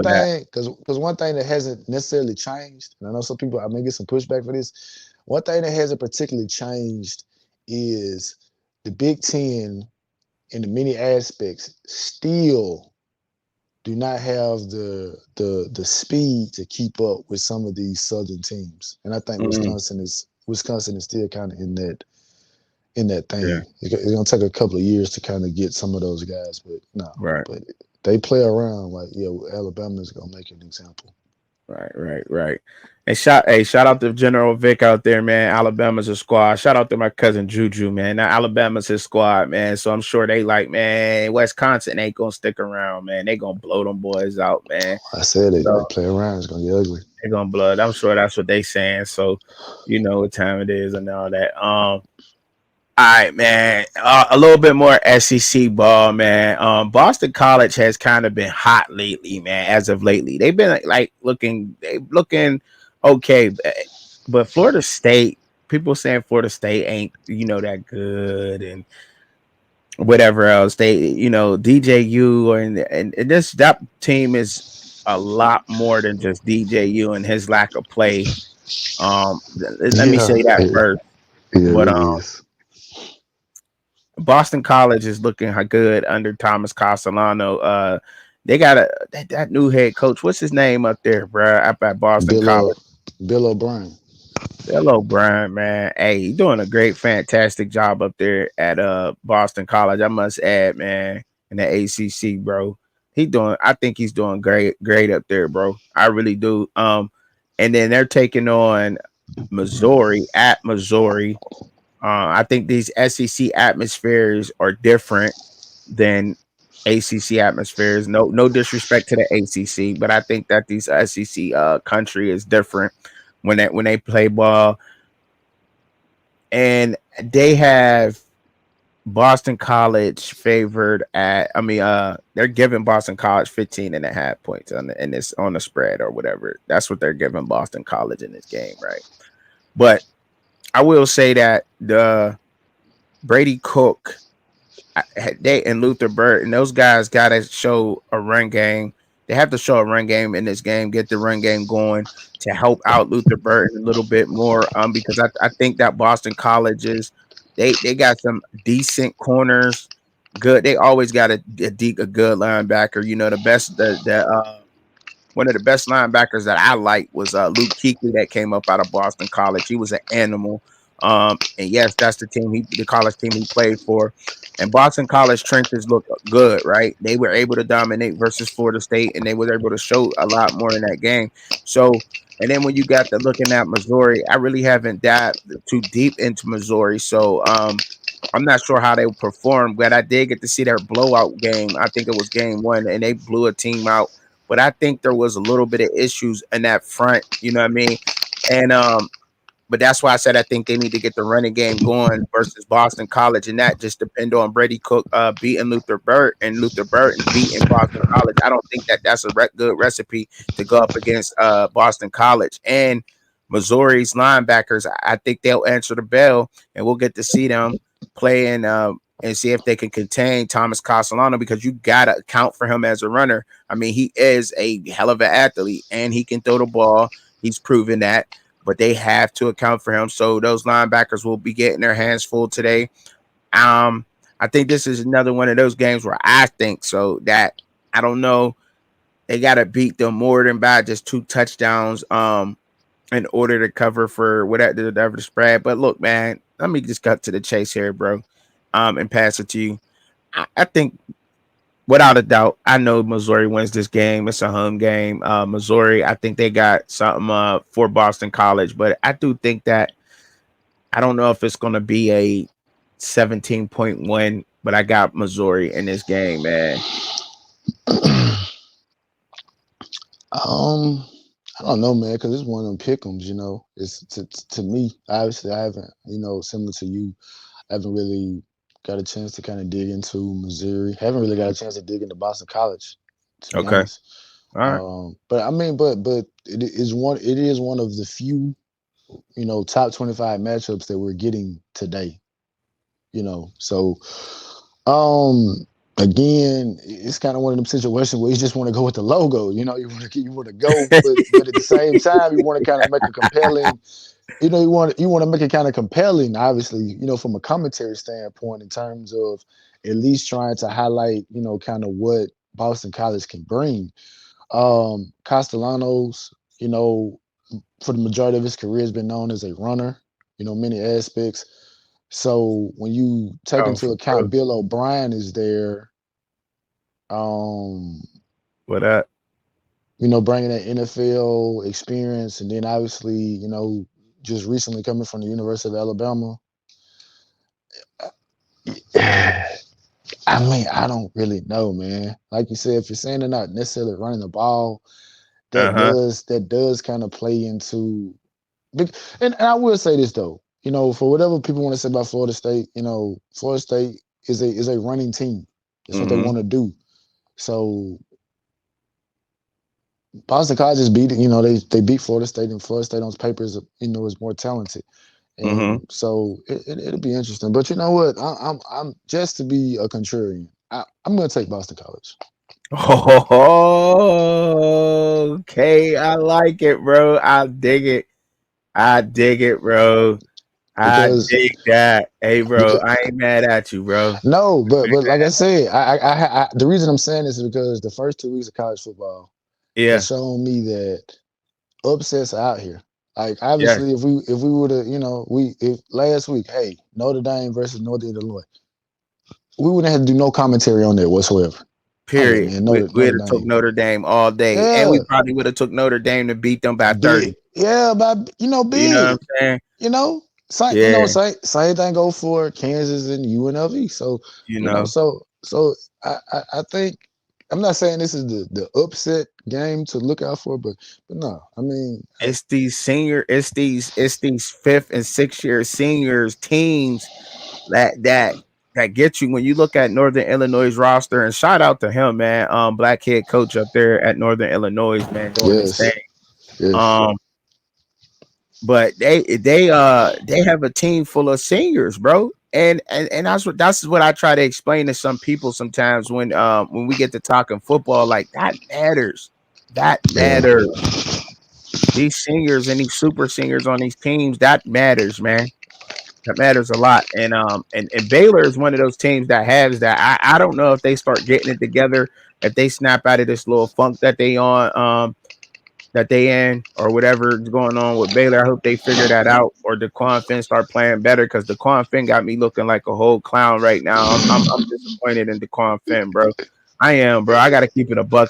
one thing that hasn't necessarily changed, and I know some people I may get some pushback for this. One thing that hasn't particularly changed is the Big Ten in the many aspects still do not have the speed to keep up with some of these Southern teams, and I think Mm, Wisconsin is still kind of in that yeah, thing. It's gonna take a couple of years to kind of get some of those guys, but no, right. but they play around like yeah, Alabama is gonna make an example. Right. And shout out to General Vic out there, man. Alabama's a squad. Shout out to my cousin Juju, man. Now Alabama's his squad, man. So I'm sure they like, man, Wisconsin ain't gonna stick around, man. They gonna blow them boys out, man. I said it. So They play around. It's gonna get ugly. they gonna blow it. I'm sure that's what they saying. So you know what time it is and all that. All right, man. A little bit more SEC ball, man. Boston College has kind of been hot lately, man. As of lately, they've been like looking okay, but Florida State. People saying Florida State ain't that good and whatever else. They DJU and this that team is a lot more than just DJU and his lack of play. Let me Yeah, say that first, but it is. Boston College is looking good under Thomas Castellano. They got that new head coach. What's his name up there, bro? Up at Boston Bill College, Bill O'Brien. Bill O'Brien, man. Hey, he's doing a fantastic job up there at Boston College. I must add, man, in the ACC, bro. I think he's doing great up there, bro. I really do. And then they're taking on Missouri at Missouri. I think these SEC atmospheres are different than ACC atmospheres. No disrespect to the ACC, but I think that these SEC country is different when they play ball, and they have Boston College favored at. I mean, they're giving Boston College 15.5 points on the spread or whatever. That's what they're giving Boston College in this game, right? But I will say that the Brady Cook, they and Luther Burton, those guys got to show a run game. They have to show a run game in this game, get the run game going to help out Luther Burton a little bit more. Because I think that Boston Colleges, they got some decent corners. Good, they always got a good linebacker. You know, the best the one of the best linebackers that I like was Luke Kuechly that came up out of Boston College. He was an animal. And yes, that's the college team he played for. And Boston College trenches look good, right? They were able to dominate versus Florida State, and they were able to show a lot more in that game. So, and then when you got the looking at Missouri, I really haven't dived too deep into Missouri. So, I'm not sure how they perform, but I did get to see their blowout game. I think it was game one, and they blew a team out. But I think there was a little bit of issues in that front. You know what I mean? And but that's why I said I think they need to get the running game going versus Boston College, and that just depend on Brady Cook beating Luther Burt and Luther Burton beating Boston College. I don't think that that's a good recipe to go up against Boston College and Missouri's linebackers. I think they'll answer the bell, and we'll get to see them playing and see if they can contain Thomas Castellano because you gotta account for him as a runner. I mean, he is a hell of an athlete and he can throw the ball. He's proven that, but they have to account for him. So those linebackers will be getting their hands full today. I think this is another one of those games where I think so that I don't know. They got to beat them more than by just 2 touchdowns. In order to cover for whatever the spread. But look, man, let me just cut to the chase here, bro. And pass it to you. I think without a doubt, I know Missouri wins this game. It's a home game. Missouri, I think they got something for Boston College, but I do think that I don't know if it's going to be a 17-point win, but I got Missouri in this game, man. I don't know, man, because it's one of them pick'ems. It's to me. Obviously, I haven't. Similar to you, I haven't really got a chance to kind of dig into Missouri. Haven't really got a chance to dig into Boston College, to be Okay. honest. All right. But I mean, but it is one. It is one of the few, top 25 matchups that we're getting today. So, um, again, it's kind of one of them situations where you just want to go with the logo. You want to go, but at the same time, you want to kind of make a compelling. You want to make it kind of compelling. Obviously, from a commentary standpoint, in terms of at least trying to highlight, kind of what Boston College can bring. Castellanos, you know, for the majority of his career, has been known as a runner. Many aspects. So when you take Oh, into for account sure. Bill O'Brien is there, um, What up? bringing that NFL experience, and then obviously, just recently coming from the University of Alabama. I mean, I don't really know, man. Like you said, if you're saying they're not necessarily running the ball, Uh that huh. does kind of play into. And I will say this though, for whatever people want to say about Florida State, Florida State is a running team. It's what they Mm-hmm. want to do. So Boston College just beat, they beat Florida State, and Florida State on paper is more talented. Mm-hmm. And so it'll be interesting. But you know what? I'm just to be a contrarian. I'm going to take Boston College Oh, okay, I like it, bro. I dig it. I dig it, bro. I because dig that. Hey, bro, because I ain't mad at you, bro. no, but like I said, the reason I'm saying this is because the first 2 weeks of college football has Yeah. shown me that upsets are out here. Like Yes. obviously, if we would have, we if last week, hey, Notre Dame versus Northern Illinois, we wouldn't have to do no commentary on that whatsoever. Oh yeah, Period. man, We Notre would have took Dame. Notre Dame all day, and Yeah, we probably would have took Notre Dame to beat them by big. 30. Yeah, but You know what big. I'm saying? You know, same. Yeah. Same thing go for Kansas and UNLV. So You know. I think I'm not saying this is the upset game to look out for, but no, I mean, It's these fifth and sixth year seniors teams that get you when you look at Northern Illinois roster. And shout out to him, man. Black head coach up there at Northern Illinois, man, doing his thing. yes, yes, Um, but they have a team full of seniors, bro. And that's what I try to explain to some people sometimes when we get to talking football, like that matters. That yeah, matters. These seniors and these super seniors on these teams, that matters, man. That matters a lot. And Baylor is one of those teams that has that. I don't know if they start getting it together, if they snap out of this little funk that they in or whatever is going on with Baylor. I hope they figure that out or DeQuan Finn start playing better because DeQuan Finn got me looking like a whole clown right now. I'm disappointed in DeQuan Finn, bro. I am, bro. I gotta keep it a buck.